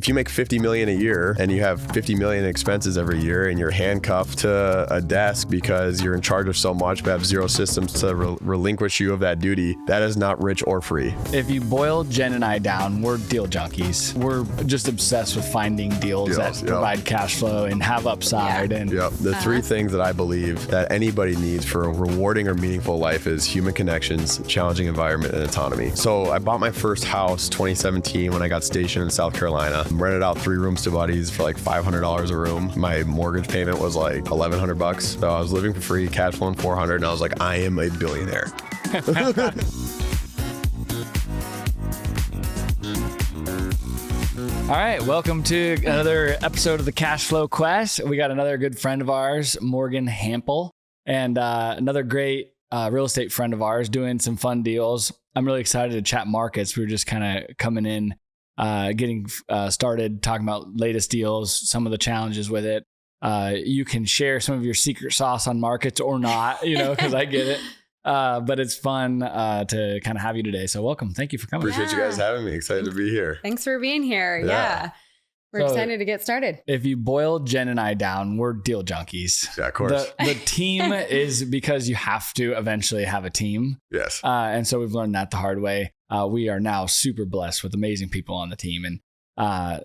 if you make 50 million a year and you have 50 million expenses every year and you're handcuffed to a desk because you're in charge of so much but have zero systems to relinquish you of that duty, that is not rich or free. If you boil Jen and I down, we're deal junkies. We're just obsessed with finding deals that provide cash flow and have upside. And the three things that I believe that anybody needs for a rewarding or meaningful life is human connections, challenging environment, and autonomy. So I bought my first house 2017 when I got stationed in South Carolina. Rented out 3 rooms to buddies for like $500 a room. My mortgage payment was like $1,100. So I was living for free, cash flowing $400, and I was like, I am a billionaire. All right, welcome to another episode of the CashFlow Quest. We got another good friend of ours, Morgan Hampel, and another great real estate friend of ours doing some fun deals. I'm really excited to chat markets. We were just kind of coming in, getting started, talking about latest deals, some of the challenges with it. You can share some of your secret sauce on markets or not, because I get it. But it's fun to kind of have you today. So welcome. Thank you for coming. Appreciate you guys having me. Excited to be here. Thanks for being here. Yeah. We're excited to get started. If you boil Jen and I down, we're deal junkies. Yeah, of course. The team is because you have to eventually have a team. Yes. And so we've learned that the hard way. We are now super blessed with amazing people on the team. And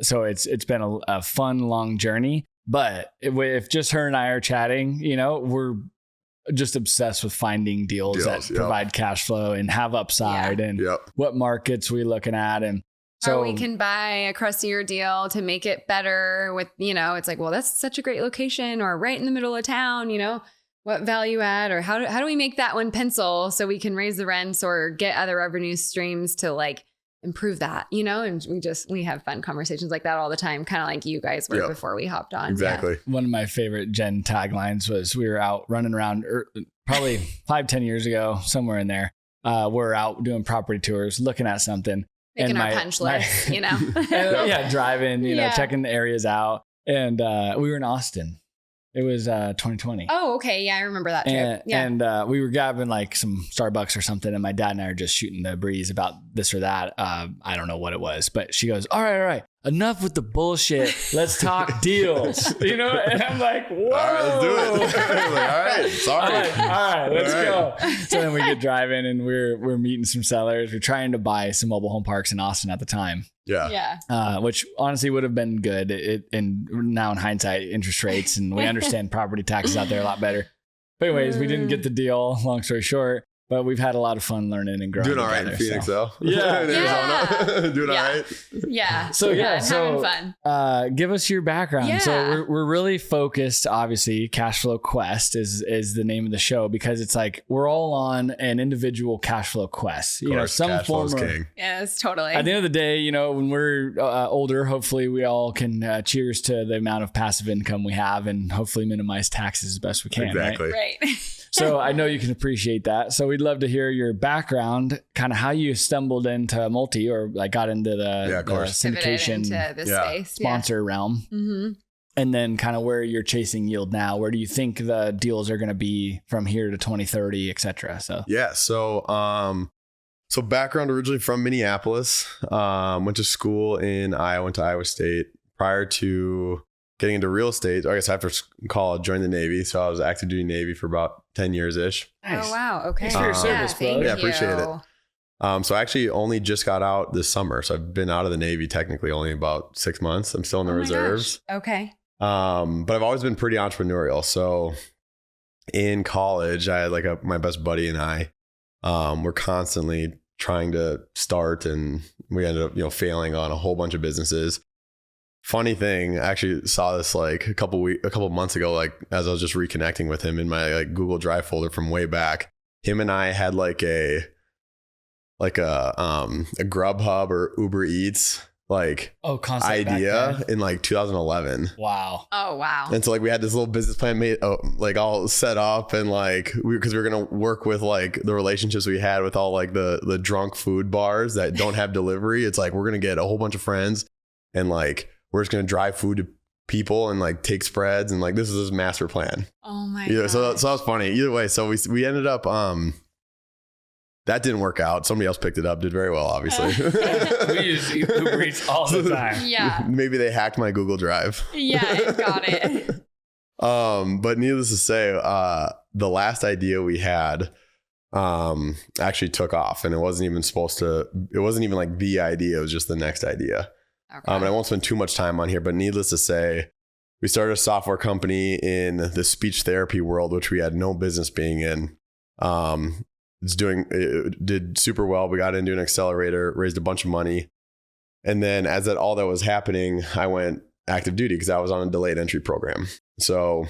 so it's been a fun, long journey. But if just her and I are chatting, we're just obsessed with finding deals that provide cash flow and have upside and what markets we looking at. And so we can buy a crustier deal to make it better with, it's like, well, that's such a great location or right in the middle of town, what value add or how do we make that one pencil so we can raise the rents or get other revenue streams to like improve that, and we have fun conversations like that all the time, kind of like you guys were before we hopped on. Exactly. Yeah. One of my favorite Jen taglines was we were out running around probably 5-10 years ago, somewhere in there. We're out doing property tours, looking at something. Making our punch list, driving, checking the areas out. And we were in Austin. It was 2020. Oh, okay. Yeah, I remember that trip. And we were grabbing like some Starbucks or something. And my dad and I are just shooting the breeze about this or that. I don't know what it was, but she goes, all right. Enough with the bullshit. Let's talk deals. And I'm like, whoa. All right, let's do it. All right. Sorry. All right, let's go. So then we get driving and we're meeting some sellers. We're trying to buy some mobile home parks in Austin at the time. Yeah. Which honestly would have been good. And now in hindsight, interest rates and we understand property taxes out there a lot better. But anyways, we didn't get the deal, long story short. But we've had a lot of fun learning and growing. Doing all right in Phoenix, though. Yeah. Doing all right. Yeah. So having fun. Give us your background. Yeah. So we're really focused. Obviously, CashFlow Quest is the name of the show because it's like we're all on an individual cashflow quest. Some form of king. Yes, totally. At the end of the day, when we're older, hopefully we all can cheers to the amount of passive income we have and hopefully minimize taxes as best we can. Exactly. Right. So I know you can appreciate that. So we'd love to hear your background, kind of how you stumbled into multi or like got into the syndication sponsor realm. Mm-hmm. And then kind of where you're chasing yield now. Where do you think the deals are going to be from here to 2030, et cetera? So So background originally from Minneapolis, went to school in Iowa, went to Iowa State prior to getting into real estate. I guess after college, joined the Navy. So I was active duty Navy for about 10 years ish. Nice. Oh, wow. Okay. Thanks for your service, bro. Yeah, appreciate it. So I actually only just got out this summer. So I've been out of the Navy technically only about 6 months. I'm still in the reserves. Gosh. Okay. But I've always been pretty entrepreneurial. So in college, I had my best buddy and I were constantly trying to start, and we ended up, failing on a whole bunch of businesses. Funny thing, I actually saw this a couple months ago, as I was just reconnecting with him in my Google Drive folder from way back. Him and I had a Grubhub or Uber Eats idea in 2011. Wow. Oh, wow. And so we had this little business plan made all set up, and because we were going to work with the relationships we had with all the drunk food bars that don't have delivery. It's we're going to get a whole bunch of friends and we're just going to drive food to people and take spreads. And this is his master plan. Oh my God. So that was funny. Either way. So we ended up, that didn't work out. Somebody else picked it up, did very well, obviously. We use Uber Eats all the time. Yeah. Maybe they hacked my Google Drive. Yeah, got it. But needless to say, the last idea we had actually took off, and it wasn't even like the idea, it was just the next idea. Okay. And I won't spend too much time on here, but needless to say, we started a software company in the speech therapy world, which we had no business being in. It did super well. We got into an accelerator, raised a bunch of money. And then as all that was happening, I went active duty because I was on a delayed entry program. So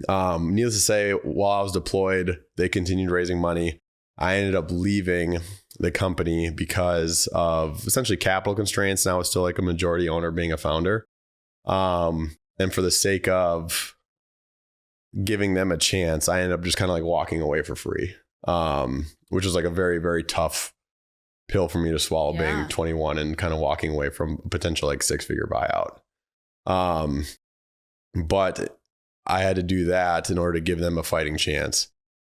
needless to say, while I was deployed, they continued raising money. I ended up leaving the company because of essentially capital constraints. And I was still like a majority owner, being a founder. And for the sake of giving them a chance, I ended up just kind of like walking away for free, which was like a very, very tough pill for me to swallow, being 21 and kind of walking away from potential like 6-figure buyout. But I had to do that in order to give them a fighting chance.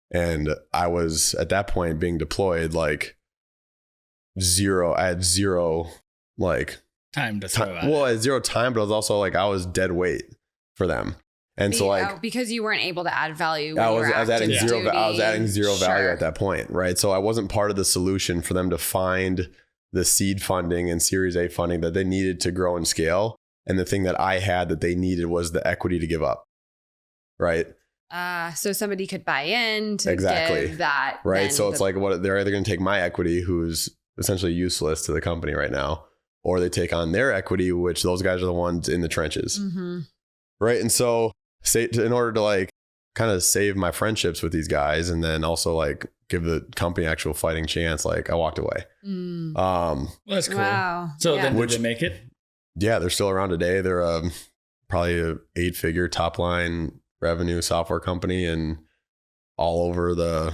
And I was at that point being deployed like zero. I had zero like time to throw out. Well, I had zero time, but I was also like, I was dead weight for them. And so like, because you weren't able to add value. I was adding zero. I was adding zero value at that point. Right. So I wasn't part of the solution for them to find the seed funding and Series A funding that they needed to grow and scale. And the thing that I had that they needed was the equity to give up. Right. So somebody could buy in to give that. Right. So it's like, what they're either going to take my equity, who's essentially useless to the company right now, or they take on their equity, which those guys are the ones in the trenches. Mm-hmm. Right. And so in order to like kind of save my friendships with these guys and then also like give the company actual fighting chance, like I walked away. Well, that's cool. Wow. So then did they make it? Yeah, they're still around today. They're probably a 8-figure top line revenue software company and all over the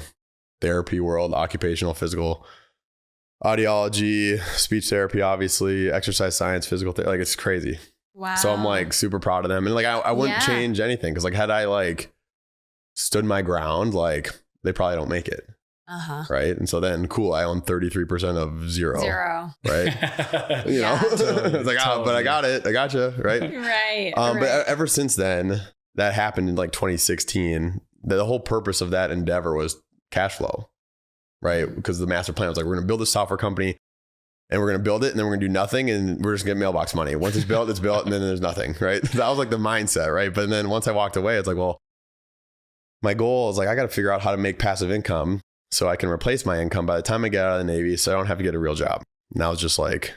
therapy world, occupational, physical, audiology, speech therapy, obviously, exercise science, physical therapy. Like it's crazy. Wow. So I'm like super proud of them. And like, I wouldn't change anything. Cause like, had I like stood my ground, like they probably don't make it. Right. And so then cool. I own 33% of zero. Right. You know, it's like, but I got it. I gotcha. Right. Right. But ever since then, that happened in like 2016. The whole purpose of that endeavor was cash flow. Right. Because the master plan was like, we're going to build this software company. And we're going to build it and then we're going to do nothing and we're just going to get mailbox money. Once it's built, it's built and then there's nothing, right? That was like the mindset, right? But then once I walked away, it's like, well, my goal is like, I got to figure out how to make passive income so I can replace my income by the time I get out of the Navy so I don't have to get a real job. And I was just like,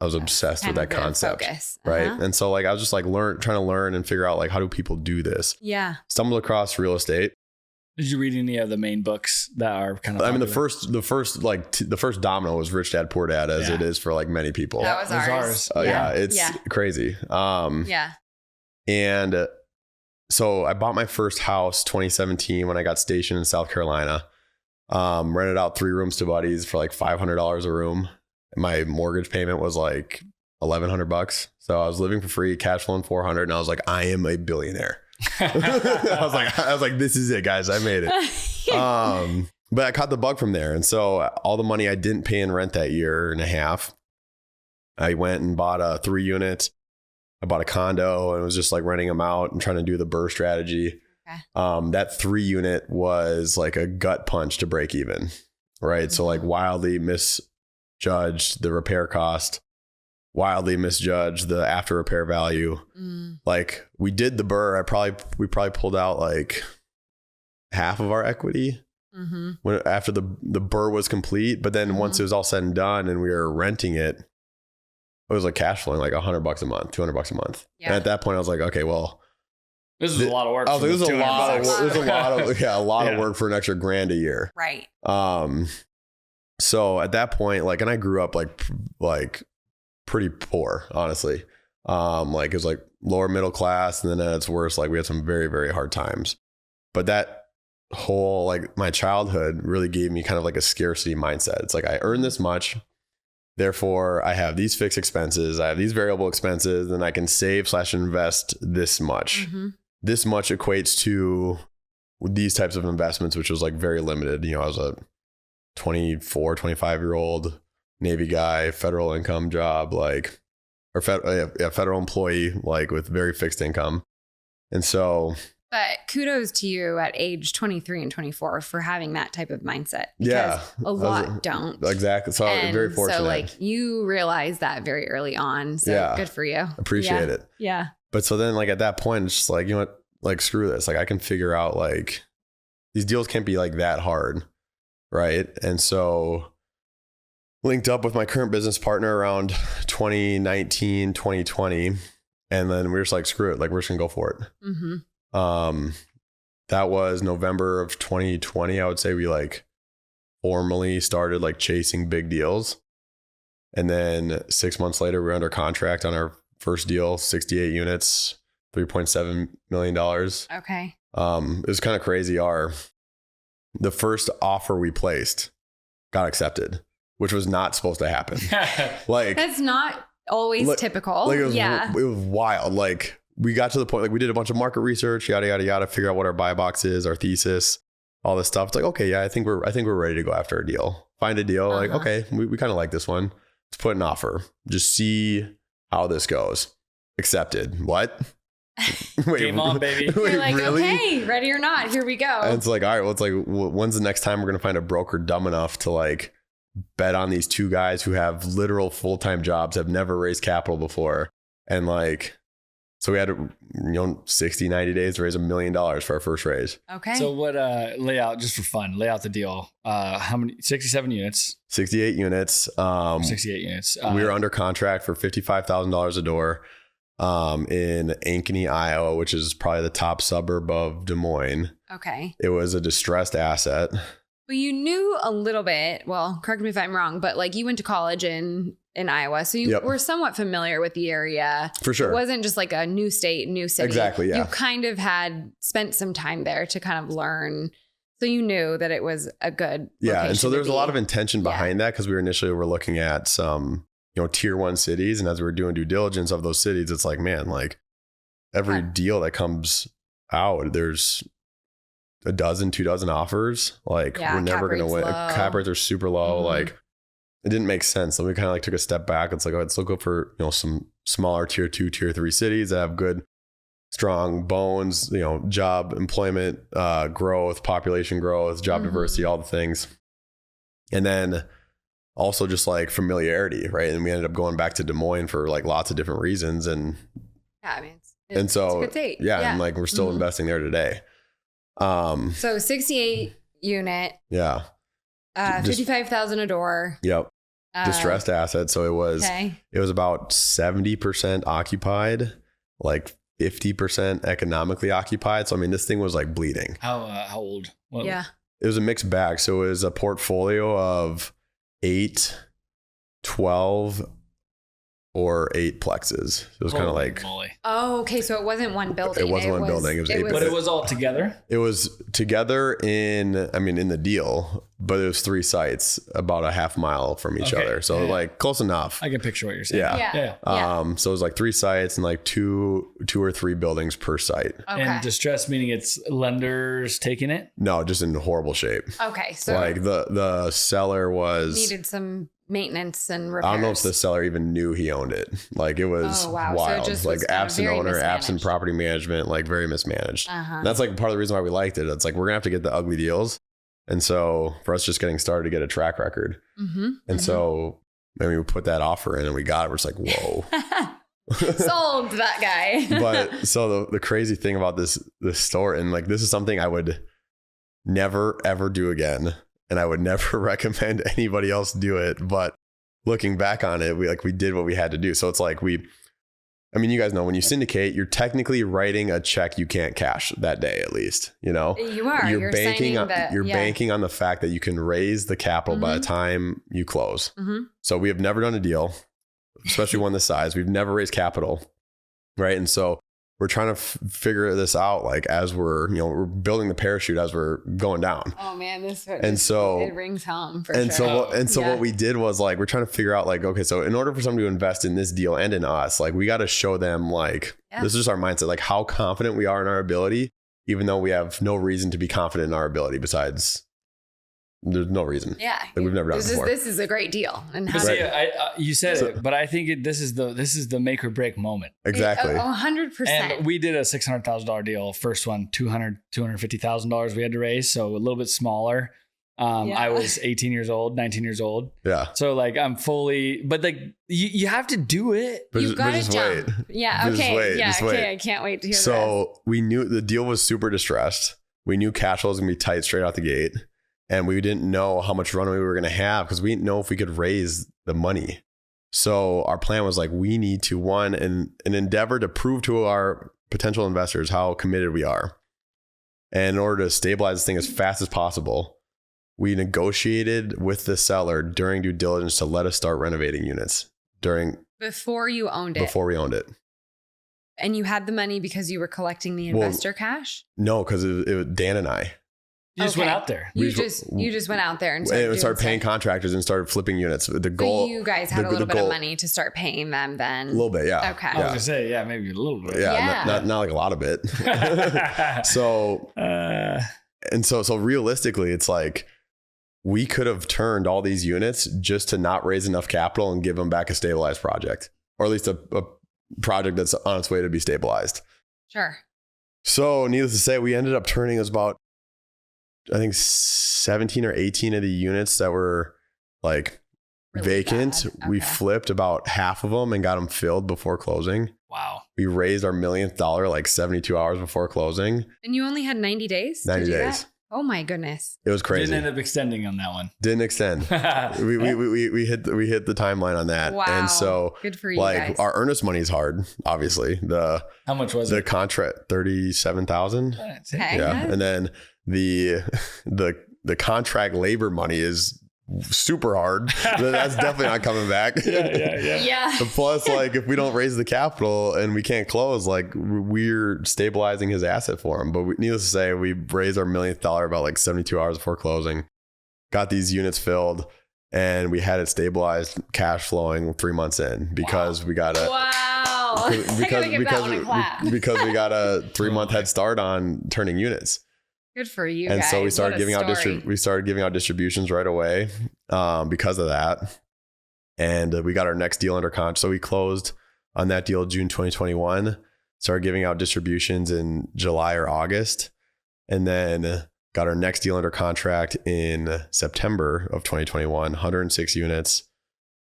I was obsessed with that concept, right? And so like, I was just like trying to learn and figure out like, how do people do this? Yeah. Stumbled across real estate. Did you read any of the main books that are kind of? I mean, the first domino was Rich Dad Poor Dad, as it is for like many people. That was ours. It's crazy. And so I bought my first house 2017 when I got stationed in South Carolina. Rented out 3 rooms to buddies for like $500 a room. My mortgage payment was like $1,100. So I was living for free, cash flowing $400, and I was like, I am a billionaire. I was like, this is it, guys. I made it. But I caught the bug from there. And so all the money I didn't pay in rent that year and a half, I went and bought a 3-unit. I bought a condo and was just like renting them out and trying to do the BRRRR strategy. That 3-unit was like a gut punch to break even. Right. So like wildly misjudged the repair cost. Wildly misjudged the after repair value. Like we did the BRRRR. We probably pulled out like half of our equity when after the BRRRR was complete. But then once it was all said and done and we were renting it, it was like cash flowing like $100 a month, $200 a month. Yeah. And at that point I was like, okay, well, this is a lot of work. I was like, this is a lot of work. It was a lot of work for an extra $1,000 a year. Right. So at that point, like, and I grew up like pretty poor, honestly. Like it was like lower middle class, and then at its worst, like we had some very, very hard times. But that whole like my childhood really gave me kind of like a scarcity mindset. It's like I earn this much, therefore I have these fixed expenses, I have these variable expenses, and I can save/invest this much. This much equates to these types of investments, which was like very limited. You know, I was a 24, 25-year-old Navy guy, federal income job, like, or federal employee, like with very fixed income. And so, but kudos to you at age 23 and 24 for having that type of mindset. Yeah. A lot don't. Exactly. So I'm very fortunate. So like you realized that very early on. So good for you. Appreciate it. Yeah. But so then like at that point, it's just like, you know what, like screw this. Like I can figure out like these deals can't be like that hard. Right. And so linked up with my current business partner around 2019, 2020. And then we were just like, screw it. Like we're just gonna go for it. Mm-hmm. That was November of 2020. I would say we like formally started like chasing big deals. And then 6 months later, we were under contract on our first deal, 68 units, $3.7 million. Okay. It was kind of crazy. The first offer we placed got accepted, which was not supposed to happen. Like that's not always typical. Like it was wild. Like we got to the point, like we did a bunch of market research, yada, yada, yada, figure out what our buy box is, our thesis, all this stuff. It's like, okay, yeah, I think we're ready to go after a deal. Find a deal. Like, okay, we kind of like this one. Let's put an offer. Just see how this goes. Accepted. What? Wait, game on, baby. Wait, you're like, really? okay, ready or not, here we go. And it's like, all right, well, it's like, when's the next time we're going to find a broker dumb enough to like bet on these two guys who have literal full-time jobs, have never raised capital before. And like, so we had, 60, 90 days to raise $1 million for our first raise. Okay. So what, lay out just for fun, lay out the deal. How many, 67 units, 68 units. 68 units. We were under contract for $55,000 a door. In Ankeny, Iowa, which is probably the top suburb of Des Moines. Okay. It was a distressed asset. Well, you knew a little bit. Well, correct me if I'm wrong, but like you went to college in Iowa, so you were somewhat familiar with the area. For sure. It wasn't just like a new state, new city. Exactly. Yeah. You kind of had spent some time there to kind of learn. So you knew that it was a good location. And so there's a lot of intention behind that because we were looking at some tier 1 cities. And as we were doing due diligence of those cities, it's like, man, like every deal that comes out, there's a dozen, 24 offers. Like we're never going to win. Cap rates are super low. Mm-hmm. Like it didn't make sense. So we kind of like took a step back. It's like, oh, let's look for, some smaller tier 2, tier 3 cities that have good, strong bones, job, employment, growth, population growth, job diversity, all the things. And then also just like familiarity, right? And we ended up going back to Des Moines for like lots of different reasons. And I mean, it's a good state. And like we're still investing there today. So 68 unit. Yeah. 55,000 a door. Yep. Distressed asset. So it was about 70% occupied, like 50% economically occupied. So I mean, this thing was like bleeding. How old? What? Yeah. It was a mixed bag. So it was a portfolio of 8, 12, or 8 plexes. It was kind of like, oh, okay. So it wasn't one building. It wasn't one building. It was 8. But it was all together. It was together in the deal, but it was 3 sites about a half mile from each other. So like close enough. I can picture what you're saying. Yeah. So it was like 3 sites and like two or 3 buildings per site. Okay. And distress meaning it's lenders taking it? No, just in horrible shape. Okay. So like the seller needed some maintenance and repairs. I don't know if the seller even knew he owned it. Like it was wild. So it like absent owner, absent property management, like very mismanaged. That's like part of the reason why we liked it. It's like we're gonna have to get the ugly deals. And so for us just getting started to get a track record. And so we put that offer in and we got it. We're just like, whoa. Sold that guy. But so the crazy thing about this store, and like this is something I would never ever do again. And I would never recommend anybody else do it. But looking back on it, we did what we had to do. So it's like you guys know when you syndicate, you're technically writing a check you can't cash that day, at least, You are. You're banking on the fact that you can raise the capital by the time you close. So we have never done a deal, especially one this size. We've never raised capital. Right. And so we're trying to figure this out, like as we're building the parachute as we're going down. Oh man, it rings home for sure. So what we did was like, we're trying to figure out like, okay, so in order for somebody to invest in this deal and in us, like we got to show them like, this is just our mindset, like how confident we are in our ability, even though we have no reason to be confident in our ability besides there's no reason. Yeah. Like we've never done it before. This is a great deal. And how See, you said it, but I think this is the make or break moment. Exactly. 100%. And we did a $600,000 deal. First one, $250,000 we had to raise. So a little bit smaller. I was 18 years old, 19 years old. Yeah. So like I'm fully, but like you have to do it. You've got to jump. Yeah. Okay. Okay. I can't wait to hear So we knew the deal was super distressed. We knew cash flow was going to be tight straight out the gate. And we didn't know how much runway we were going to have because we didn't know if we could raise the money. So our plan was like, we need to an endeavor to prove to our potential investors how committed we are. And in order to stabilize this thing as fast as possible, we negotiated with the seller during due diligence to let us start renovating units before you owned it. Before we owned it. And you had the money because you were collecting the investor cash? No, because it was Dan and I. You just went out there. You just went out there and started paying contractors and started flipping units. The goal. So you guys had a little bit of money to start paying them then. A little bit, yeah. Okay. I was gonna say, yeah, maybe a little bit. Yeah. Not like a lot of it. So realistically, it's like we could have turned all these units just to not raise enough capital and give them back a stabilized project, or at least a project that's on its way to be stabilized. Sure. So needless to say, we ended up turning about, I think 17 or 18 of the units that were like really vacant. Okay. We flipped about half of them and got them filled before closing. Wow. We raised our millionth dollar like 72 hours before closing. And you only had 90 days? 90 days. That? Oh my goodness. It was crazy. Didn't end up extending on that one. Didn't extend. we hit the timeline on that. Wow. And so good for you guys. Our earnest money is hard, obviously. How much was it? The contract, $37,000. Okay. Yeah. And then the contract labor money is super hard. That's definitely not coming back. Yeah. Plus, like, if we don't raise the capital and we can't close, like, we're stabilizing his asset for him. But needless to say, we raised our millionth dollar about like 72 hours before closing, got these units filled, and we had it stabilized, cash flowing 3 months in because we got a because we got a 3-month head start on turning units. Good for you and guys. So we started giving out distributions right away because of that. And we got our next deal under contract. So we closed on that deal June 2021, started giving out distributions in July or August, and then got our next deal under contract in September of 2021, 106 units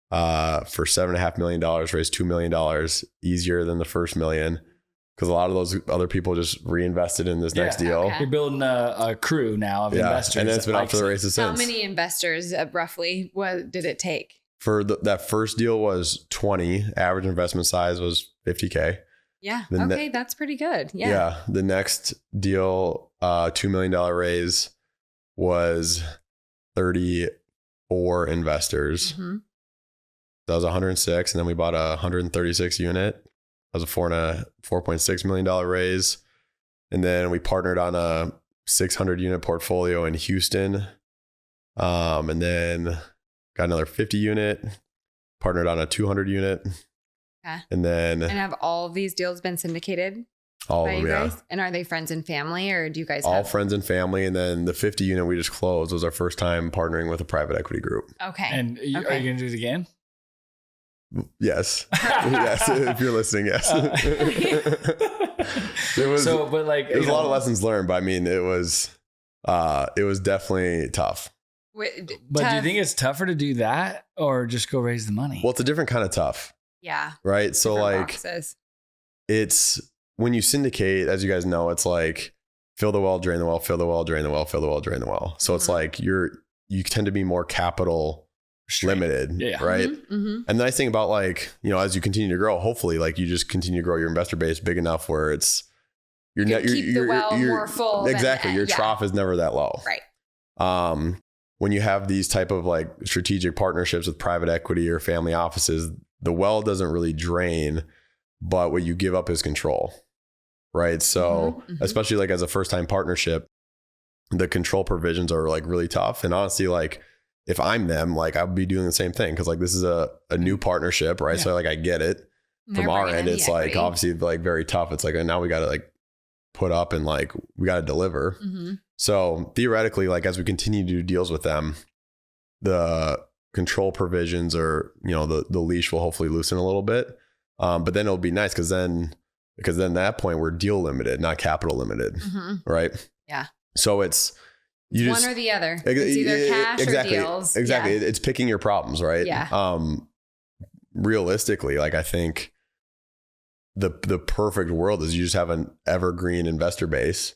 for $7.5 million, raised $2 million, easier than the first million. Because a lot of those other people just reinvested in this next deal. Okay. You're building a crew now of investors. And then it's been off to the races since. How many investors roughly did it take? For that first deal was 20. Average investment size was $50K. Yeah. Okay. That's pretty good. Yeah. Yeah. The next deal, $2 million raise, was 34 investors. Mm-hmm. That was 106. And then we bought a 136 unit. That was a $4.6 million raise. And then we partnered on a 600 unit portfolio in Houston. And then got another 50 unit, partnered on a 200 unit. Okay. And have all of these deals been syndicated? All of them, yeah. Guys? And are they friends and family, or do you guys all friends and family? And then the 50 unit we just closed was our first time partnering with a private equity group. Okay. And are you going to do it again? Yes. Yes. If you're listening, yes. It was a lot of lessons learned, but I mean, it was definitely tough. But do you think it's tougher to do that or just go raise the money? Well, it's a different kind of tough. Yeah. Right. So boxes. It's when you syndicate, as you guys know, it's like fill the well, drain the well, fill the well, drain the well, fill the well, drain the well. So it's like you tend to be more capital limited, right? Mm-hmm, mm-hmm. And the nice thing about as you continue to grow, hopefully you just continue to grow your investor base big enough where it's keep the well more full. Exactly. Your trough is never that low. Right. When you have these type of strategic partnerships with private equity or family offices, the well doesn't really drain, but what you give up is control. Right. So especially as a first time partnership, the control provisions are really tough. And honestly, if I'm them, I'll be doing the same thing. Cause this is a new partnership, right? Yeah. So I get it. From our end, it's obviously very tough. It's now we got to put up and we got to deliver. Mm-hmm. So theoretically, like as we continue to do deals with them, the control provisions or, the leash will hopefully loosen a little bit. But then it'll be nice because then at that point we're deal limited, not capital limited. Right. Yeah. So it's one or the other. It's either cash or deals. Exactly. Yeah. It's picking your problems, right? Yeah. Realistically, like I think the perfect world is you just have an evergreen investor base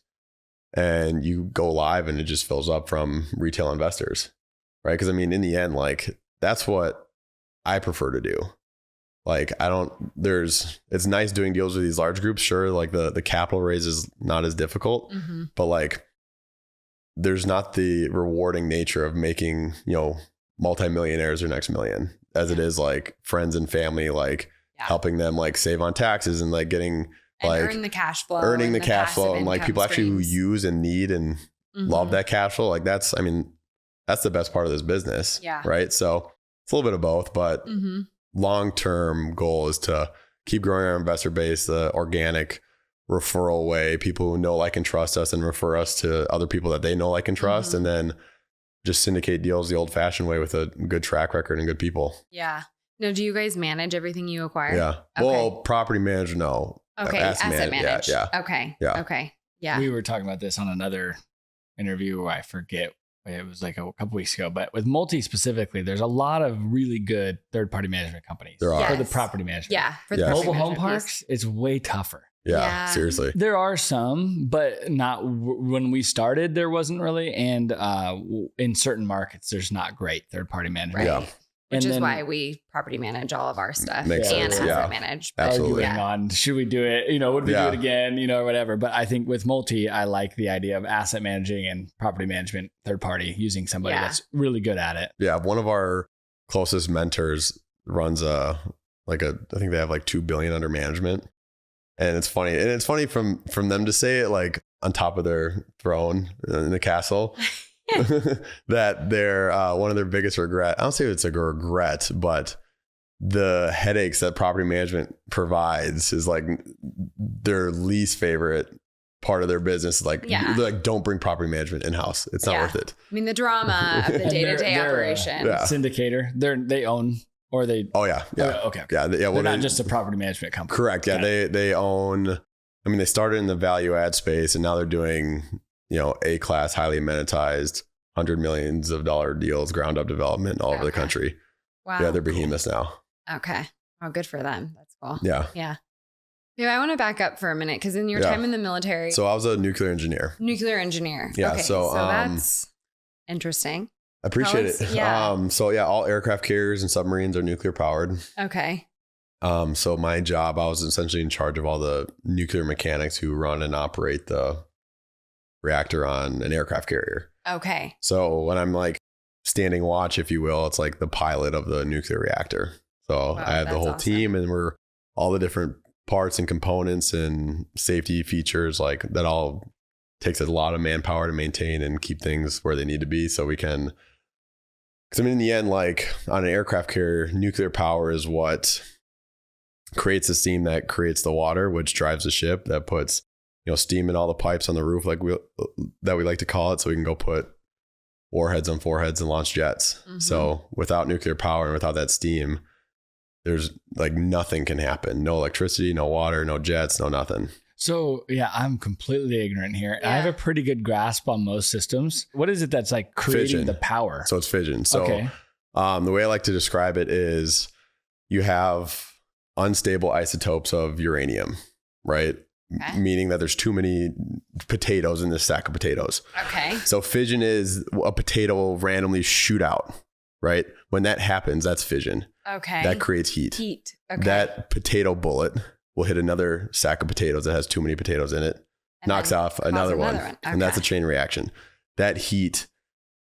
and you go live and it just fills up from retail investors, right? Because I mean, in the end, like that's what I prefer to do. Like it's nice doing deals with these large groups. Sure. Like the capital raise is not as difficult, but like there's not the rewarding nature of making, multimillionaires or next million as it is like friends and family, like helping them like save on taxes and like getting and like earn the cash flow, and like people actually who use and need and love that cash flow. Like that's the best part of this business. Yeah. Right. So it's a little bit of both, but long-term goal is to keep growing our investor base, the organic referral way, people who know, like, and trust us and refer us to other people that they know, like, and trust. And then just syndicate deals the old fashioned way with a good track record and good people. Yeah. Now, do you guys manage everything you acquire? Yeah. Okay. Well, property manager, no. Okay. Asset manage. Yeah. Okay. Yeah. Okay. Yeah. We were talking about this on another interview where I forget. It was like a couple weeks ago, but with multi specifically, there's a lot of really good third-party management companies There are. for the property management. Yeah. For the Yes. property Mobile home management parks, it's way tougher. Yeah. Seriously. There are some, but not when we started, there wasn't really. And in certain markets, there's not great third-party management. Right. Yeah. Which And is then- why we property manage all of our stuff Makes and sense. asset Yeah. manage. Absolutely. Arguing on should we do it, would we do Yeah. it again, or whatever. But I think with multi, I like the idea of asset managing and property management, third party, using somebody that's really good at it. Yeah. One of our closest mentors runs I think they have like 2 billion under management. And it's funny. And it's funny from them to say it like on top of their throne in the castle. That they're one of their biggest regret. I don't say it's a regret, but the headaches that property management provides is like their least favorite part of their business. Like, don't bring property management in house. It's not worth it. I mean, the drama of the And day-to-day they're operation. syndicator. They own or they. Oh yeah, yeah, Okay. Yeah, They're not just a property management company. Correct. Yeah, they own. I mean, they started in the value add space, and now they're doing A-class, highly amenitized, $100 millions deals, ground up development all over the country. Wow. Yeah, they're behemoths now. Okay. Oh, good for them. That's cool. Yeah. Yeah. Yeah, I want to back up for a minute because in your time in the military. So I was a nuclear engineer. Yeah. Okay, so that's interesting. I appreciate it. Yeah. All aircraft carriers and submarines are nuclear powered. Okay. So my job, I was essentially in charge of all the nuclear mechanics who run and operate the reactor on an aircraft carrier. Okay. So when I'm like standing watch, if you will, it's like the pilot of the nuclear reactor. So I have the whole team, and we're all the different parts and components and safety features, like that all takes a lot of manpower to maintain and keep things where they need to be. So we can, because I mean, in the end, like on an aircraft carrier, nuclear power is what creates the steam that creates the water, which drives the ship, that puts, steam in all the pipes on the roof, like we like to call it. So we can go put warheads on foreheads and launch jets. So without nuclear power and without that steam, there's like nothing can happen. No electricity, no water, no jets, no nothing. So yeah, I'm completely ignorant here. Yeah. I have a pretty good grasp on most systems. What is it that's like creating Fission. the power? So it's fission. So Okay. The way I like to describe it is you have unstable isotopes of uranium, right? Okay. Meaning that there's too many potatoes in this sack of potatoes. Okay. So fission is a potato will randomly shoot out, right? When that happens, that's fission. Okay. That creates heat. Okay. That potato bullet will hit another sack of potatoes that has too many potatoes in it, And knocks then off cause another one. Okay. And that's a chain reaction. That heat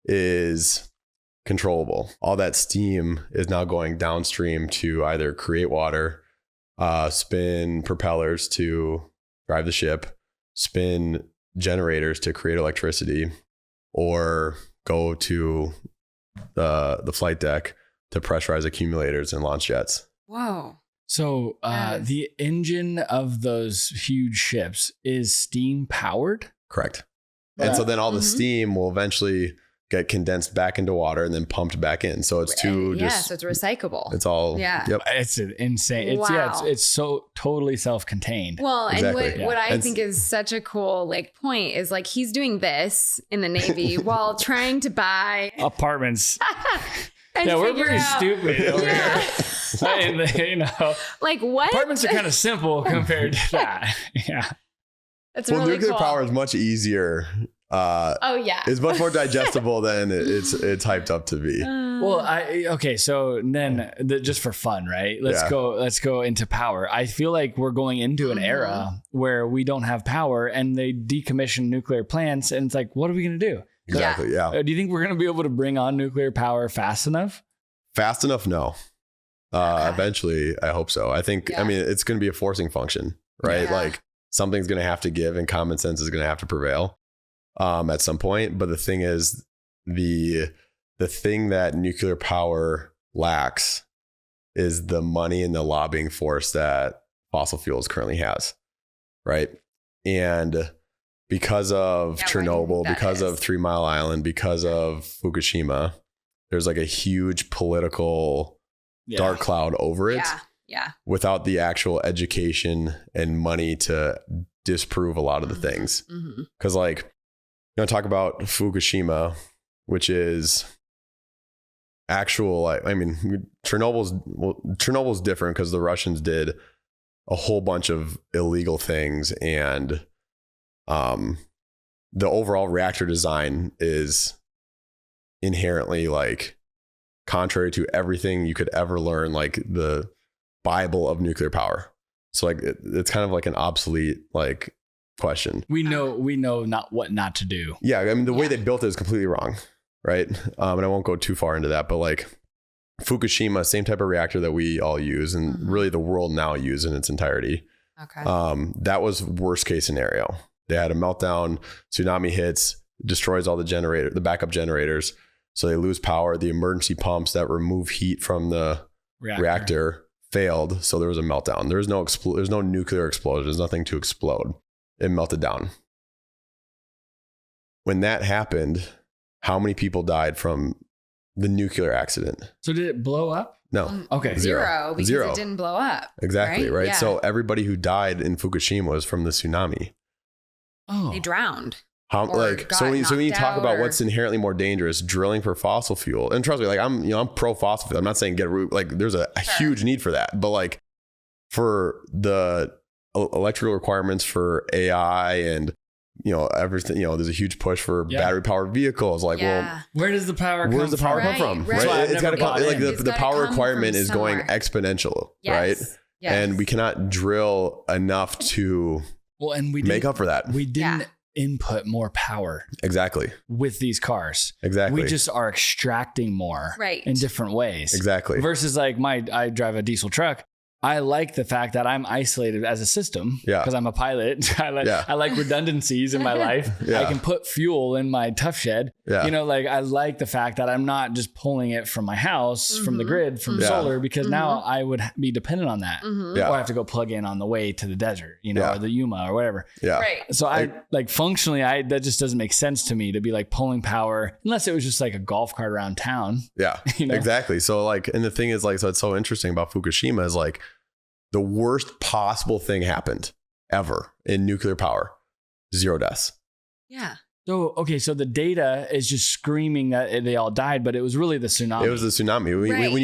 is controllable. All that steam is now going downstream to either create water, spin propellers to drive the ship, spin generators to create electricity, or go to the flight deck to pressurize accumulators and launch jets. Whoa. So the engine of those huge ships is steam powered? Correct. And so then all the steam will eventually get condensed back into water and then pumped back in. So it's so it's recyclable. It's all, It's insane. It's so totally self-contained. Well, exactly. And what I think is such a cool point is he's doing this in the Navy while trying to buy apartments. We're pretty stupid over here. What? Apartments are kind of simple compared to that. Yeah. That's really nuclear cool. power is much easier. It's much more digestible than it's hyped up to be. So then just for fun, right? Let's go into power. I feel like we're going into an era where we don't have power and they decommission nuclear plants, and it's like, what are we going to do? Exactly. Yeah. Do you think we're going to be able to bring on nuclear power fast enough? Fast enough? No. Eventually, I hope so. I think, I mean, it's going to be a forcing function, right? Yeah. Something's going to have to give and common sense is going to have to prevail at some point. But the thing is, the thing that nuclear power lacks is the money and the lobbying force that fossil fuels currently has, right? And because of Chernobyl, because of 3 Mile Island, because of Fukushima, there's a huge political dark cloud over it. Yeah. Without the actual education and money to disprove a lot of the things. Because talk about Fukushima, which is actual, Chernobyl's different because the Russians did a whole bunch of illegal things, and the overall reactor design is inherently contrary to everything you could ever learn, the Bible of nuclear power. So it's kind of an obsolete question. We know not what not to do. Yeah, I mean the way they built it is completely wrong, right? And I won't go too far into that, but Fukushima, same type of reactor that we all use and really the world now use in its entirety. Okay. That was worst case scenario. They had a meltdown, tsunami hits, destroys all the backup generators. So they lose power. The emergency pumps that remove heat from the reactor failed. So there was a meltdown. There's no nuclear explosion. There's nothing to explode. It melted down. When that happened, how many people died from the nuclear accident? So did it blow up? No. Okay. Zero, because it didn't blow up. Exactly. Right. Yeah. So everybody who died in Fukushima was from the tsunami. Oh. They drowned. So when you talk about what's inherently more dangerous, drilling for fossil fuel, and trust me, I'm pro fossil fuel. I'm not saying there's a huge need for that, but for the electrical requirements for AI and everything, there's a huge push for battery powered vehicles. Well, where does the power come from? Right. It's got to come. The power requirement is going exponential, right? Yes. And we cannot drill enough to make up for that. We didn't input more power with these cars. Exactly. We just are extracting more in different ways. Exactly. Versus I drive a diesel truck. I like the fact that I'm isolated as a system because I'm a pilot. I like redundancies in my life. I can put fuel in my tough shed. I like the fact that I'm not just pulling it from my house, from the grid, from solar, because now I would be dependent on that. Or I have to go plug in on the way to the desert, or the Yuma or whatever. Yeah. Right. So I functionally, that just doesn't make sense to me to be pulling power unless it was just a golf cart around town. Yeah, exactly. So and the thing is so it's so interesting about Fukushima is the worst possible thing happened ever in nuclear power. 0 deaths. Yeah. So, okay. So the data is just screaming that they all died, but it was really the tsunami. It was the tsunami.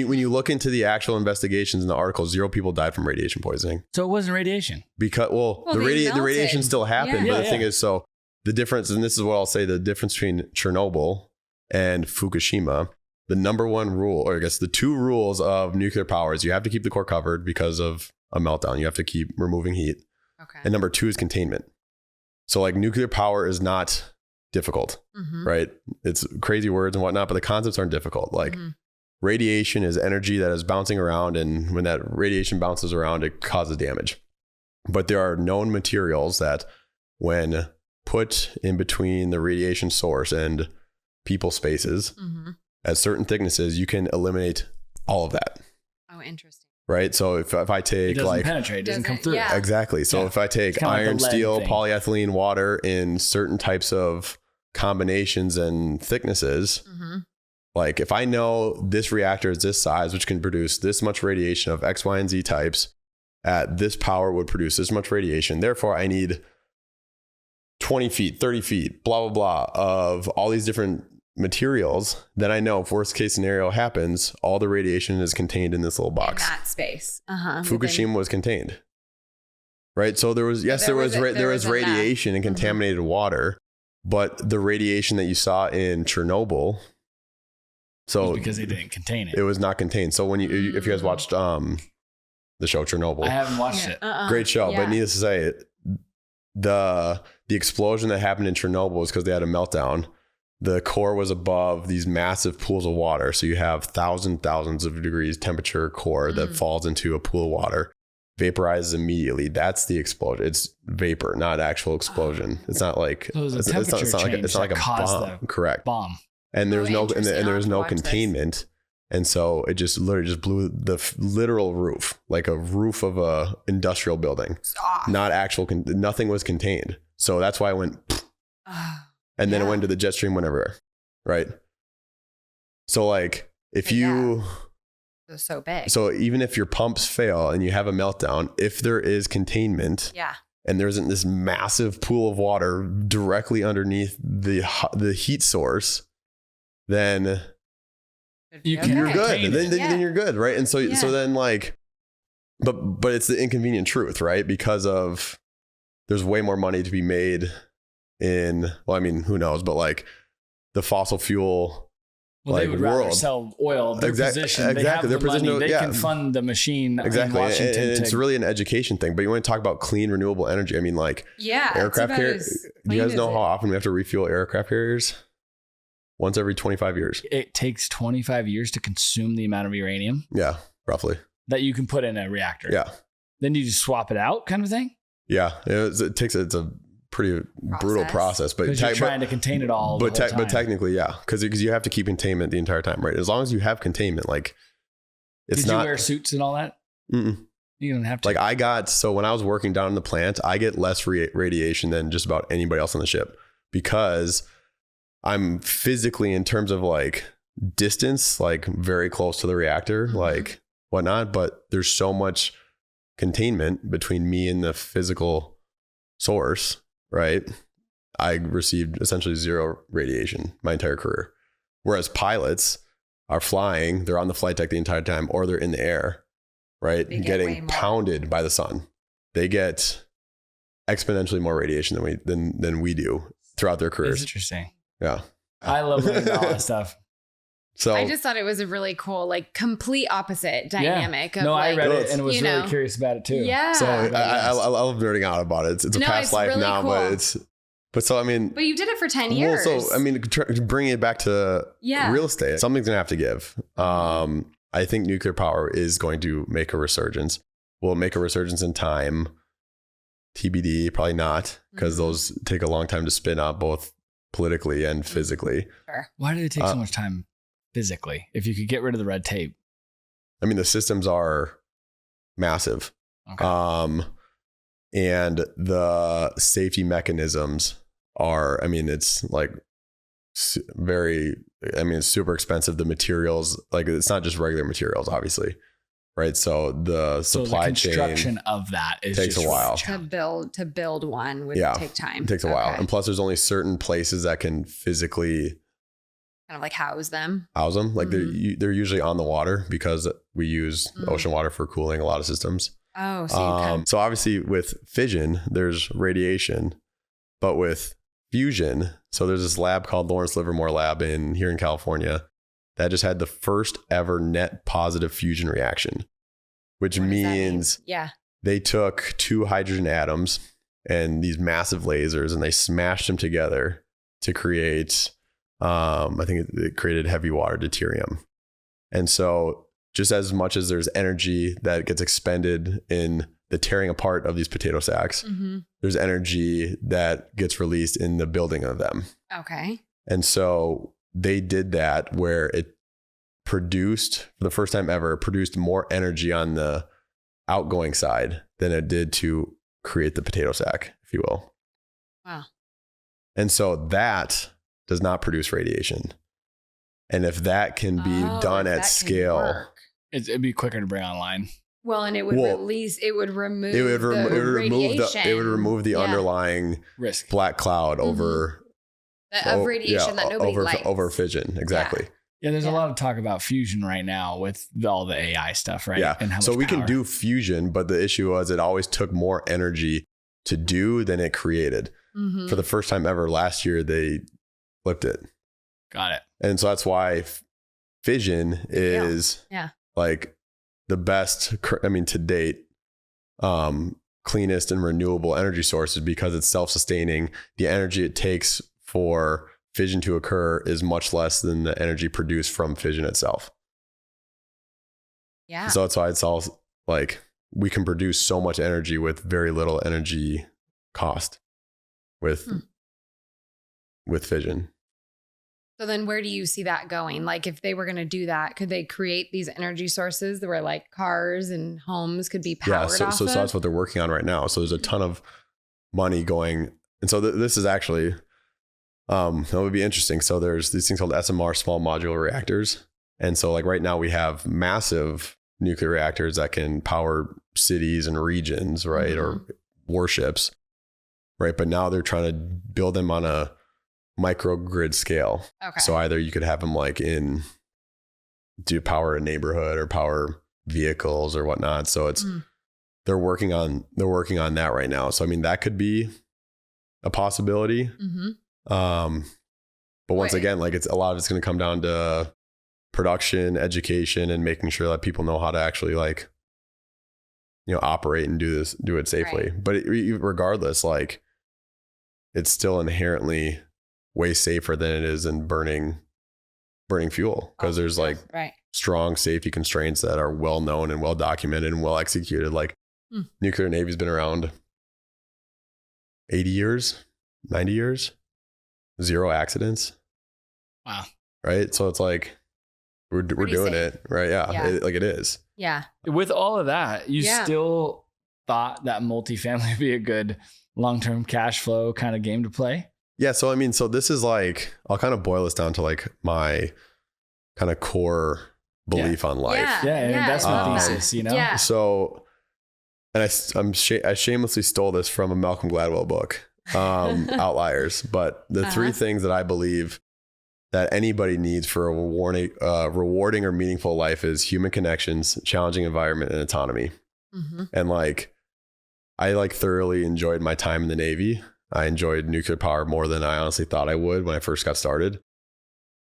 When you look into the actual investigations in the article, 0 people died from radiation poisoning. So it wasn't radiation. Because, the radiation still happened. But the thing is, so the difference, and this is what I'll say, the difference between Chernobyl and Fukushima, the number one rule, or I guess the 2 rules of nuclear power is you have to keep the core covered because of a meltdown. You have to keep removing heat. Okay. And number 2 is containment. So nuclear power is not difficult, right? It's crazy words and whatnot, but the concepts aren't difficult. Radiation is energy that is bouncing around, and when that radiation bounces around, it causes damage. But there are known materials that when put in between the radiation source and people spaces at certain thicknesses, you can eliminate all of that. Oh, interesting. Right. So if I take it doesn't penetrate, it doesn't come through. Yeah. Exactly. So if I take iron, steel, polyethylene, water in certain types of combinations and thicknesses. Like if I know this reactor is this size, which can produce this much radiation of X, Y, and Z types at this power would produce this much radiation. Therefore, I need 20 feet, 30 feet, blah, blah, blah of all these different materials. Then I know if worst case scenario happens, all the radiation is contained in this little box. In that space. Fukushima was contained. Right. So there was, there was radiation and contaminated water, but the radiation that you saw in Chernobyl, so because they didn't contain it. It was not contained. So when if you guys watched the show Chernobyl, I haven't watched it. Great show, but needless to say, the explosion that happened in Chernobyl was because they had a meltdown. The core was above these massive pools of water. So you have thousands of degrees temperature core that falls into a pool of water, vaporizes immediately. That's the explosion. It's vapor, not actual explosion. It's not like it's not like a bomb. Correct. Bomb. And there was there was no containment. And so it just literally just blew the literal roof, like a roof of a industrial building. Not actual, nothing was contained. So that's why it went, and then it went to the jet stream whenever, right? So like if it was so big. So even if your pumps fail and you have a meltdown, if there is containment, and there isn't this massive pool of water directly underneath the heat source, then you're good. Then you're good, right? And so then like, but it's the inconvenient truth, right? Because of there's way more money to be made in, well, I mean, who knows, but like the fossil fuel they would rather sell oil. Their position, they have the money. They can fund the machine. Exactly, in Washington and it's really an education thing. But you want to talk about clean, renewable energy? I mean, like aircraft carriers. Do you guys know how often we have to refuel aircraft carriers? Once every 25 years. It takes 25 years to consume the amount of uranium. Yeah, roughly. That you can put in a reactor. Yeah. Then you just swap it out, kind of thing. Yeah, it's a pretty brutal process, but you're trying to contain it all. But technically, yeah, because you have to keep containment the entire time, right? As long as you have containment, like Did you wear suits and all that? Mm-mm. You don't have to. Like so when I was working down in the plant, I get less radiation than just about anybody else on the ship because I'm physically, in terms of like distance, like very close to the reactor, like whatnot, but there's so much containment between me and the physical source, right? I received essentially zero radiation my entire career. Whereas pilots are flying, they're on the flight deck the entire time, or they're in the air, right? Getting pounded by the sun. They get exponentially more radiation than we do throughout their careers. That's interesting. Yeah. I love learning all that stuff. So I just thought it was a really cool, like complete opposite dynamic. Yeah. I read it and was really curious about it too. Yeah. So I love nerding out about it. It's a past life really now, cool. But so, I mean. But you did it for 10 years. Well, so, I mean, bringing it back to real estate, something's going to have to give. I think nuclear power is going to make a resurgence. Will it make a resurgence in time? TBD, probably not, because those take a long time to spin up, both politically and physically. Sure. Why did it take so much time physically? If you could get rid of the red tape. I mean, the systems are massive. Okay. And the safety mechanisms are, I mean, it's like it's super expensive. The materials, like it's not just regular materials, obviously. Right. So the supply chain construction of that takes a while. To build one would take time. It takes a while. And plus there's only certain places that can physically kind of like house them. Like they're usually on the water because we use ocean water for cooling a lot of systems. Oh, so so obviously with fission, there's radiation, but with fusion, so there's this lab called Lawrence Livermore Lab here in California that just had the first ever net positive fusion reaction, which means they took two hydrogen atoms and these massive lasers and they smashed them together to create, I think it created heavy water deuterium. And so just as much as there's energy that gets expended in the tearing apart of these potato sacks, there's energy that gets released in the building of them. Okay. And so they did that where it produced, for the first time ever, produced more energy on the outgoing side than it did to create the potato sack, if you will. Wow. And so that does not produce radiation. And if that can be done at scale, it'd be quicker to bring online. Well, and it would remove the remove the underlying risk, black cloud of radiation that nobody likes. Over fission. Exactly. Yeah, there's a lot of talk about fusion right now with all the AI stuff, right? Yeah. And how so much we power. can do fusion, but the issue was it always took more energy to do than it created. Mm-hmm. For the first time ever last year, they flipped it. Got it. And so that's why fission is like the best, to date, cleanest and renewable energy sources, because it's self-sustaining. The energy it takes for fission to occur is much less than the energy produced from fission itself. Yeah. So that's why it's all like we can produce so much energy with very little energy cost with fission. So then where do you see that going? Like if they were going to do that, could they create these energy sources where like cars and homes could be powered off so that's what they're working on right now. So there's a ton of money going. And so this is actually, that would be interesting. So there's these things called SMR, small modular reactors. And so like right now we have massive nuclear reactors that can power cities and regions, right? Or warships, right? But now they're trying to build them on a microgrid scale. Okay. So either you could have them like do power a neighborhood or power vehicles or whatnot. So it's, they're working on that right now. So, that could be a possibility. But once again, like a lot of it's going to come down to production, education, and making sure that people know how to actually like, operate and do it safely. Right. But regardless, like it's still inherently way safer than it is in burning fuel, because there's like strong safety constraints that are well known and well documented and well executed. Like nuclear Navy's been around 80 years, 90 years, 0 accidents. Wow. Right. So it's like, we're doing safe. It. Right. Yeah. It is. Yeah. With all of that, you still thought that multifamily would be a good long-term cash flow kind of game to play? Yeah. So, so this is like, I'll kind of boil this down to like my kind of core belief on life. Yeah. An investment thesis, Yeah. So, and I shamelessly stole this from a Malcolm Gladwell book, Outliers. But the 3 things that I believe that anybody needs for a rewarding or meaningful life is human connections, challenging environment, and autonomy. And like, I like thoroughly enjoyed my time in the Navy. I enjoyed nuclear power more than I honestly thought I would when I first got started.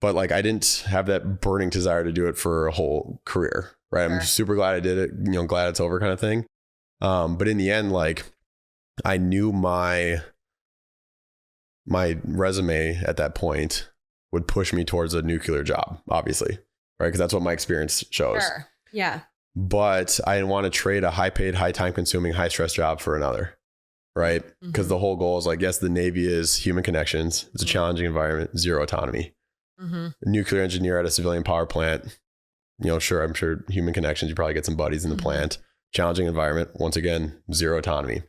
But like, I didn't have that burning desire to do it for a whole career, right? Sure. I'm super glad I did it, glad it's over kind of thing. But in the end, like I knew my resume at that point would push me towards a nuclear job, obviously, right? Because that's what my experience shows. Sure. Yeah. But I didn't want to trade a high paid, high time consuming, high stress job for another. Right. Because the whole goal is like, yes, the Navy is human connections. It's a challenging environment, 0 autonomy. A nuclear engineer at a civilian power plant, sure, I'm sure human connections, you probably get some buddies in the plant. Challenging environment, once again, 0 autonomy.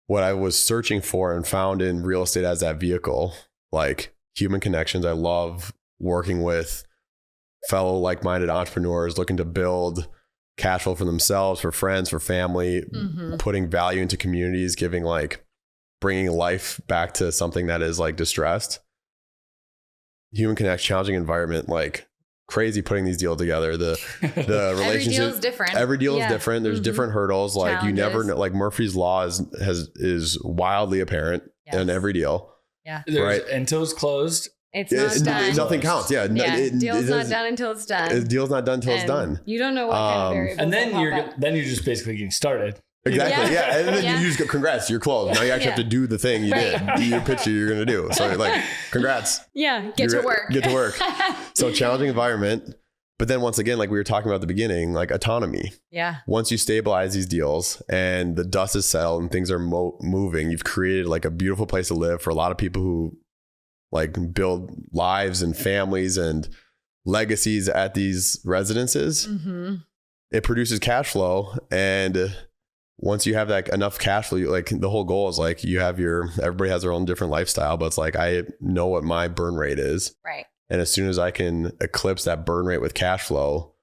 What I was searching for and found in real estate as that vehicle, like human connections. I love working with fellow like-minded entrepreneurs looking to build cash flow for themselves, for friends, for family, putting value into communities, bringing life back to something that is like distressed. Human connect, challenging environment, like crazy putting these deals together. The relationship, every deal is different. Every deal is different. There's different hurdles. Like challenges. You never know, like Murphy's Law is wildly apparent in every deal. Yeah. Right. Until it's closed. It's not done. Nothing counts. Yeah. Deal's not done until it's done. Deal's not done until it's done. You don't know what kind of variables. And then you're just basically getting started. Exactly. Yeah. And then you just go, congrats, you're closed. Now you actually have to do the thing you did. Do your picture you're going to do. So like, congrats. Yeah. Get to work. Get to work. So challenging environment. But then once again, like we were talking about at the beginning, like autonomy. Yeah. Once you stabilize these deals and the dust is settled and things are moving, you've created like a beautiful place to live for a lot of people who like build lives and families and legacies at these residences. It produces cash flow, and once you have that enough cash flow, like the whole goal is like everybody has their own different lifestyle, but it's like, I know what my burn rate is. Right. And as soon as I can eclipse that burn rate with cash flow,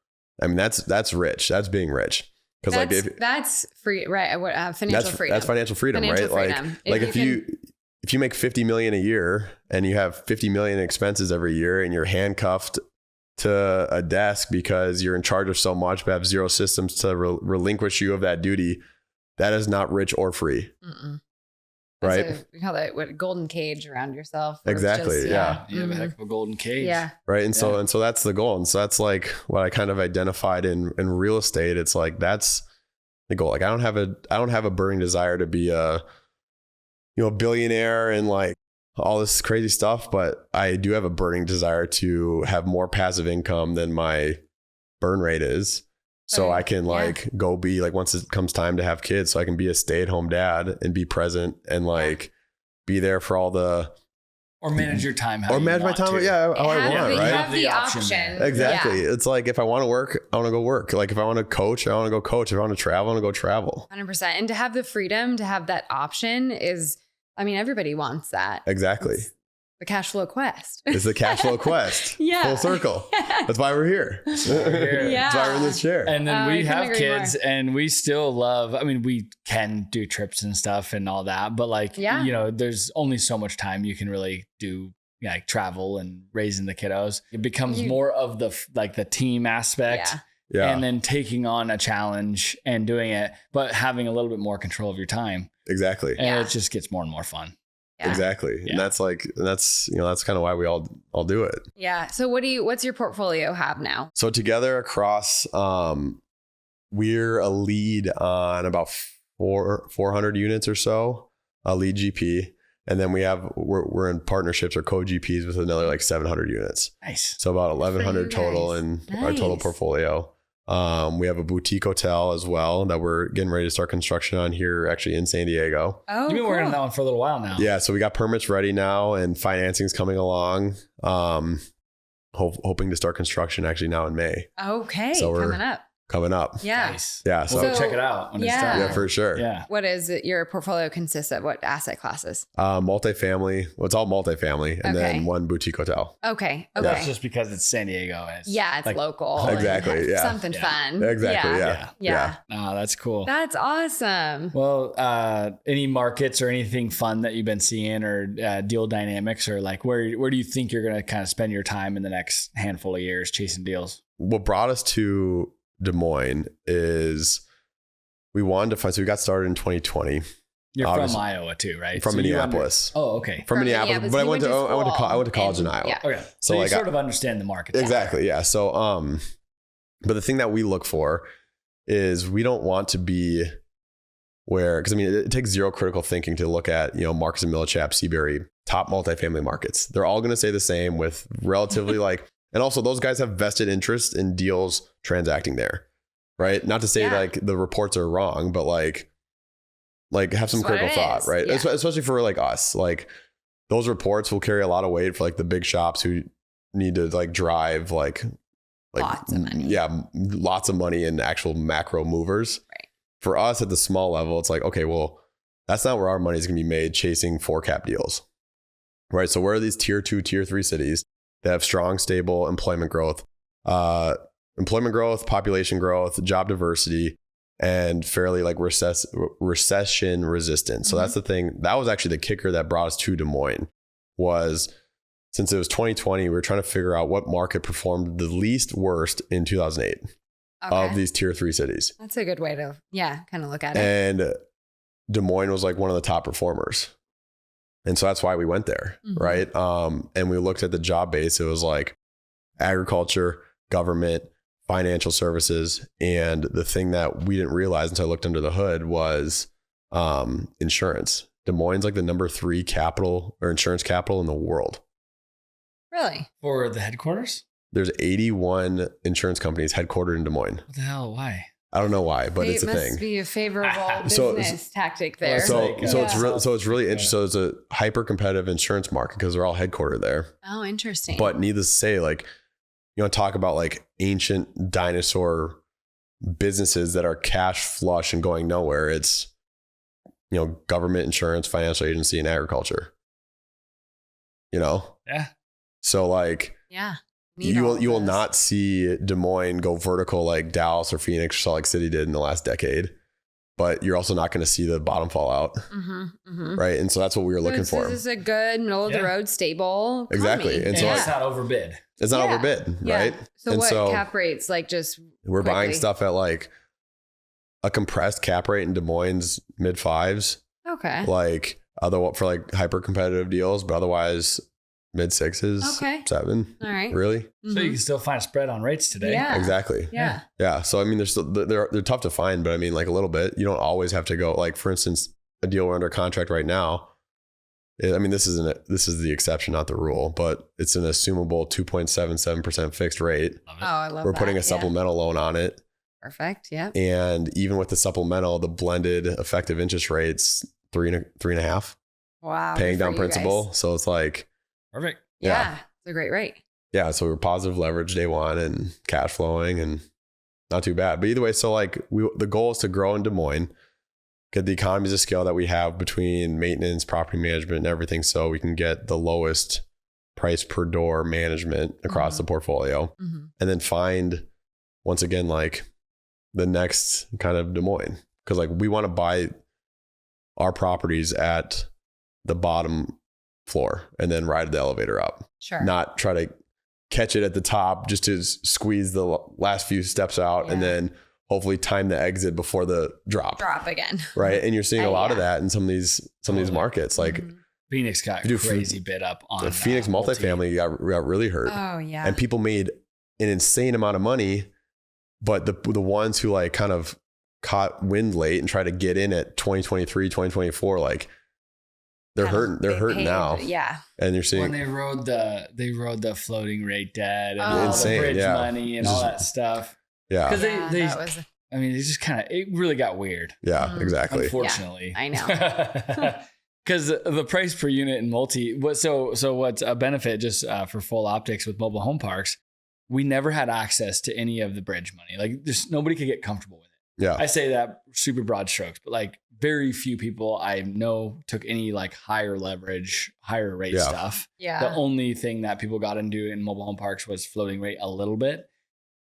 I mean, that's rich. That's being rich. Because like that's free, right? Financial freedom. That's financial freedom, financial right? Freedom. Like if you make 50 million a year and you have 50 million expenses every year and you're handcuffed to a desk because you're in charge of so much, but have zero systems to relinquish you of that duty, that is not rich or free. Right? We call that golden cage around yourself. Exactly. You have a heck of a golden cage. Yeah. Right. And so that's the goal. And so that's like what I kind of identified in real estate. It's like, that's the goal. Like I don't have a burning desire to be a billionaire and like all this crazy stuff, but I do have a burning desire to have more passive income than my burn rate is. So I can go be like, once it comes time to have kids, so I can be a stay-at-home dad and be present and like be there for all the, or manage your time. How I want, right? Have the option. Exactly. Yeah. It's like, if I want to work, I want to go work. Like if I want to coach, I want to go coach. If I want to travel, I want to go travel. 100%. And to have the freedom to have that option is, I mean, everybody wants that. Exactly. It's the CashFlow Quest. It's the CashFlow Quest. Full circle. That's why we're here. That's why we're in this chair. And then we have kids and we still love, I mean, we can do trips and stuff and all that, but like, there's only so much time you can really do like travel and raising the kiddos. It becomes more of the team aspect. Yeah. And then taking on a challenge and doing it, but having a little bit more control of your time. Exactly. And it just gets more and more fun. Yeah. Exactly. Yeah. And that's kind of why we all do it. Yeah. So what's your portfolio have now? So together across, we're a lead on about 400 units or so, a lead GP. And then we're in partnerships or co-GPs with another like 700 units. Nice. So about 1,100 total in our total portfolio. We have a boutique hotel as well that we're getting ready to start construction on here, actually in San Diego. Oh, you've been working on that one for a little while now. Yeah, so we got permits ready now and financing's coming along. Hoping to start construction actually now in May. Okay, so we're coming up. Yeah. Nice. Yeah. So we'll check it out when it's done. Yeah, for sure. Yeah. What is it? Your portfolio consists of what asset classes? Multifamily. Well, it's all multifamily and then one boutique hotel. Okay. That's just because it's San Diego. It's like, local. Exactly. Yeah. Something fun. Exactly. Yeah. Oh, that's cool. That's awesome. Well, any markets or anything fun that you've been seeing or deal dynamics or like where do you think you're going to kind of spend your time in the next handful of years chasing deals? What brought us to Des Moines is we wanted to find, so we got started in 2020. You're from Iowa too, right? From Minneapolis. Oh, okay. From Minneapolis, but I went to college in Iowa. Yeah. Okay. So you sort of understand the market. Exactly. Yeah. So, but the thing that we look for is we don't want to be because I mean, it takes zero critical thinking to look at, Marcus and Millichap, Seabury, top multifamily markets. They're all going to say the same with relatively and also those guys have vested interest in deals transacting there, right? Not to say like the reports are wrong, but like have some critical thought, right? Yeah. Especially for like us, like those reports will carry a lot of weight for like the big shops who need to like drive like lots of money. Yeah. Lots of money and actual macro movers. Right. For us at the small level, it's like, okay, well, that's not where our money is going to be made chasing 4-cap deals, right? So where are these tier 2, tier 3 cities that have strong, stable employment growth, population growth, job diversity, and fairly like recession resistant. So that's the thing. That was actually the kicker that brought us to Des Moines was since it was 2020, we were trying to figure out what market performed the least worst in 2008 of these tier 3 cities. That's a good way to, kind of look at it. And Des Moines was like one of the top performers. And so that's why we went there, right? And we looked at the job base. It was like agriculture, government, financial services. And the thing that we didn't realize until I looked under the hood was insurance. Des Moines like the number 3 capital or insurance capital in the world. Really? For the headquarters? There's 81 insurance companies headquartered in Des Moines. What the hell? Why? I don't know why, but it's a thing. It must be a favorable business tactic there. So it's really interesting. So it's a hyper competitive insurance market because they're all headquartered there. Oh, interesting. But needless to say, like, talk about like ancient dinosaur businesses that are cash flush and going nowhere. It's, government, insurance, financial agency, and agriculture. Yeah. So like, Yeah. you will not see Des Moines go vertical like Dallas or Phoenix or Salt Lake City did in the last decade, but you're also not going to see the bottom fall out. Right. And so that's what we were looking for. This is a good middle of the road, stable. Exactly. Economy. And so it's not overbid. It's not overbid. Right. So and what cap rates, like just we're quickly? buying stuff at like a compressed cap rate in Des Moines, mid 5s. Okay. Like for like hyper competitive deals, but otherwise mid 6s, Okay. 7. All right. Really? So you can still find a spread on rates today. Yeah. Exactly. Yeah. Yeah. So I mean, they're tough to find, but I mean, like a little bit. You don't always have to go. Like for instance, a deal we're under contract right now. I mean, this is the exception, not the rule, but it's an assumable 2.77% fixed rate. Oh, I love We're that. putting a supplemental loan on it. Perfect. Yeah. And even with the supplemental, the blended effective interest rates, 3.5, Wow. paying good for down you principal. guys. So it's like, Perfect. Yeah. It's a great rate. yeah. So we were positive leverage day one and cash flowing and not too bad. But either way, so like the goal is to grow in Des Moines, get the economies of scale that we have between maintenance, property management, and everything, so we can get the lowest price per door management across the portfolio, and then find, once again, like the next kind of Des Moines, because like we want to buy our properties at the bottom floor and then ride the elevator up, Sure. not try to catch it at the top just to squeeze the last few steps out and then hopefully time the exit before the drop Again. right. And you're seeing a lot of that in some of these markets, like Phoenix got crazy bid up on the Phoenix multifamily got really hurt. Oh yeah. And people made an insane amount of money, but the ones who like kind of caught wind late and tried to get in at 2023, 2024, like they're hurting now. Yeah. And you're seeing when they rode the floating rate debt and all insane, the bridge money and all that stuff. Yeah. Because they just kind of, it really got weird. Yeah, exactly. Unfortunately. Yeah, I know. Because the price per unit in so what's a benefit just for full optics with mobile home parks, we never had access to any of the bridge money. Like just nobody could get comfortable with it. Yeah. I say that super broad strokes, but like very few people I know took any like higher leverage, higher rate stuff. Yeah. The only thing that people got into in mobile home parks was floating rate a little bit,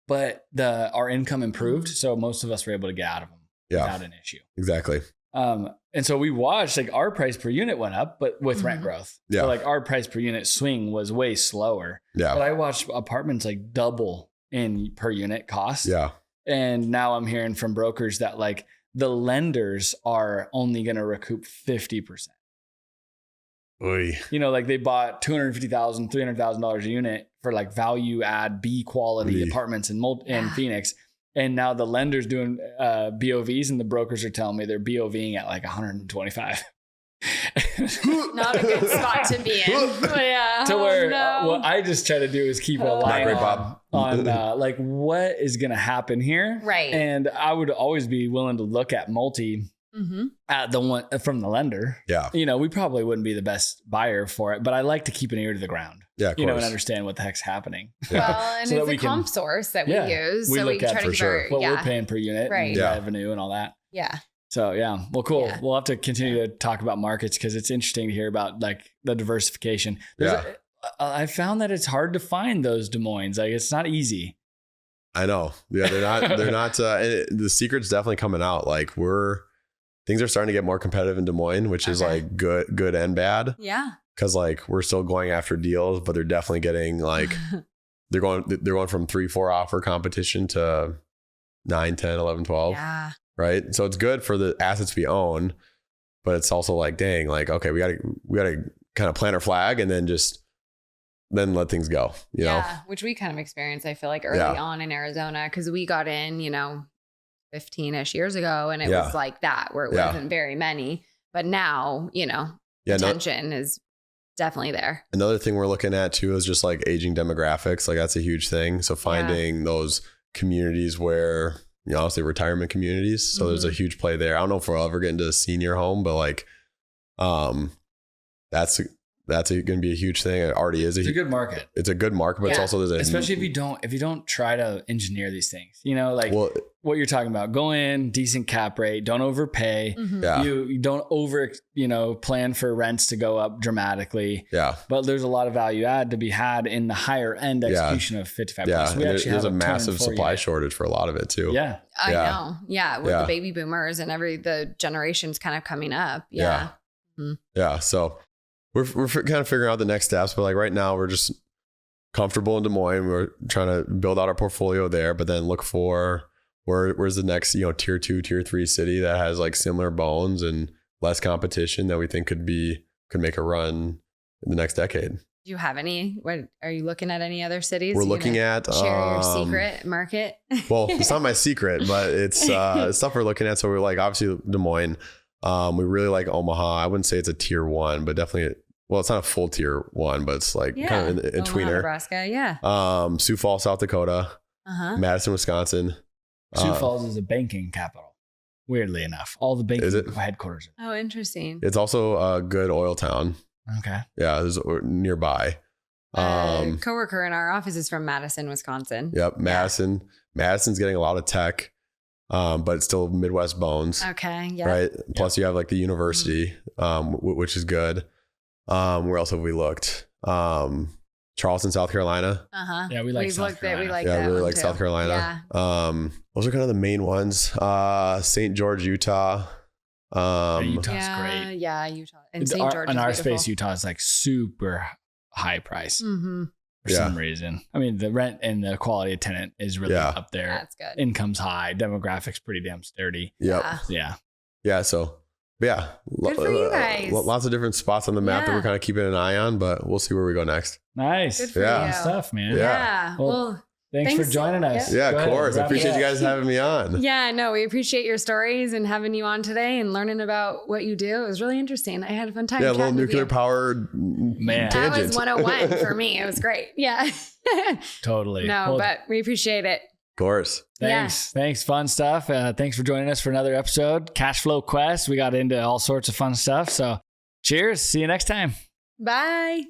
but our income improved. So most of us were able to get out of them without an issue. Exactly. And so we watched like our price per unit went up, but with rent growth. Yeah. So like our price per unit swing was way slower. Yeah. But I watched apartments like double in per unit cost. Yeah. And now I'm hearing from brokers that like the lenders are only going to recoup 50%. Oy. Like they bought $250,000, $300,000 a unit for like value add B quality apartments in Phoenix. And now the lender's doing BOVs and the brokers are telling me they're BOVing at like 125. Not a good spot to be in. Yeah. To where what I just try to do is keep a line on like what is going to happen here. Right. And I would always be willing to look at multi at the one from the lender. Yeah. We probably wouldn't be the best buyer for it, but I like to keep an ear to the ground. Yeah, and understand what the heck's happening. Well, and So it's a comp source that we use. We so look we can at try to for keep sure what our, we're paying per unit, and revenue and all that. Yeah. So yeah, well, cool. Yeah. We'll have to continue to talk about markets because it's interesting to hear about like the diversification. I found that it's hard to find those Des Moines. Like it's not easy. I know. Yeah, they're not. The secret's definitely coming out. Like things are starting to get more competitive in Des Moines, which is like good and bad. Yeah. Because like we're still going after deals, but they're definitely getting like they're going from 3-4 offer competition to 9, 10, 11, 12. Yeah. Right. So it's good for the assets we own, but it's also like, dang, like, okay, we gotta kind of plant our flag and then let things go, you know? Which we kind of experienced, I feel like early on in Arizona, because we got in, 15-ish years ago and it was like that where it wasn't very many, but now, attention is definitely there. Another thing we're looking at too is just like aging demographics. Like that's a huge thing. So finding those communities where, honestly, retirement communities. So there's a huge play there. I don't know if we'll ever get into a senior home, but like, that's going to be a huge thing. It already is. It's a good market. It's a good market, but it's also especially if you don't try to engineer these things. Like what you're talking about. Go in, decent cap rate, don't overpay. Mhm. Yeah. You don't plan for rents to go up dramatically. Yeah. But there's a lot of value add to be had in the higher end execution of 55 Yeah. plus. And We actually there's have a massive turn for supply you. shortage for a lot of it too. Yeah. I Yeah. know. Yeah. With Yeah. the baby boomers and the generations kind of coming up. Yeah. Yeah. So we're kind of figuring out the next steps, but like right now we're just comfortable in Des Moines. We're trying to build out our portfolio there, but then look for where's the next, tier 2, tier 3 city that has like similar bones and less competition that we think could make a run in the next decade. Do you have any? What are you looking at? Any other cities? We're You looking gonna at share your secret market. Well, it's not my secret, but it's stuff we're looking at. So we're like obviously Des Moines. We really like Omaha. I wouldn't say it's a tier 1, but definitely. Well, it's not a full tier 1, but it's like kind of in Omaha, tweener. Nebraska. Yeah. Sioux Falls, South Dakota, Madison, Wisconsin. Sioux Falls is a banking capital. Weirdly enough, all the banking Is it? headquarters. Oh, interesting. It's also a good oil town. Okay. Yeah, there's nearby. Coworker in our office is from Madison, Wisconsin. Yep, Madison. Madison's getting a lot of tech, but it's still Midwest bones. Okay. Yeah. Right. Plus, you have like the university, which is good. Where else have we looked? Charleston, South Carolina. Yeah, we like We've South looked at. We Carolina. like Yeah, that really one like too. South Carolina. Those are kind of the main ones. St. George, Utah. Utah's Yeah. great. Yeah. Utah and St. George. In our beautiful. space, Utah is like super high price Mm-hmm. for some reason. I mean, the rent and the quality of tenant is really up there. That's good. Income's high, demographics pretty damn sturdy. Yep. Yeah. Yeah. So, yeah. Good for you guys. Lots of different spots on the map that Yeah. we're kind of keeping an eye on, but we'll see where we go next. Nice. Good for Yeah. you. Good stuff, man. Yeah. Well, Well, Thanks for joining us. Yeah, Go of ahead, course. I wrap it appreciate up. you guys having me on. yeah, no, we appreciate your stories and having you on today and learning about what you do. It was really interesting. I had a fun time. Yeah, a little chatting with nuclear you. powered Man. That tangent. was 101 for me. It was great. Yeah. Totally. No, Well, but we appreciate it. Of course. Thanks. Thanks. Fun stuff. Thanks for joining us for another episode. CashFlow Quest. We got into all sorts of fun stuff. So cheers. See you next time. Bye.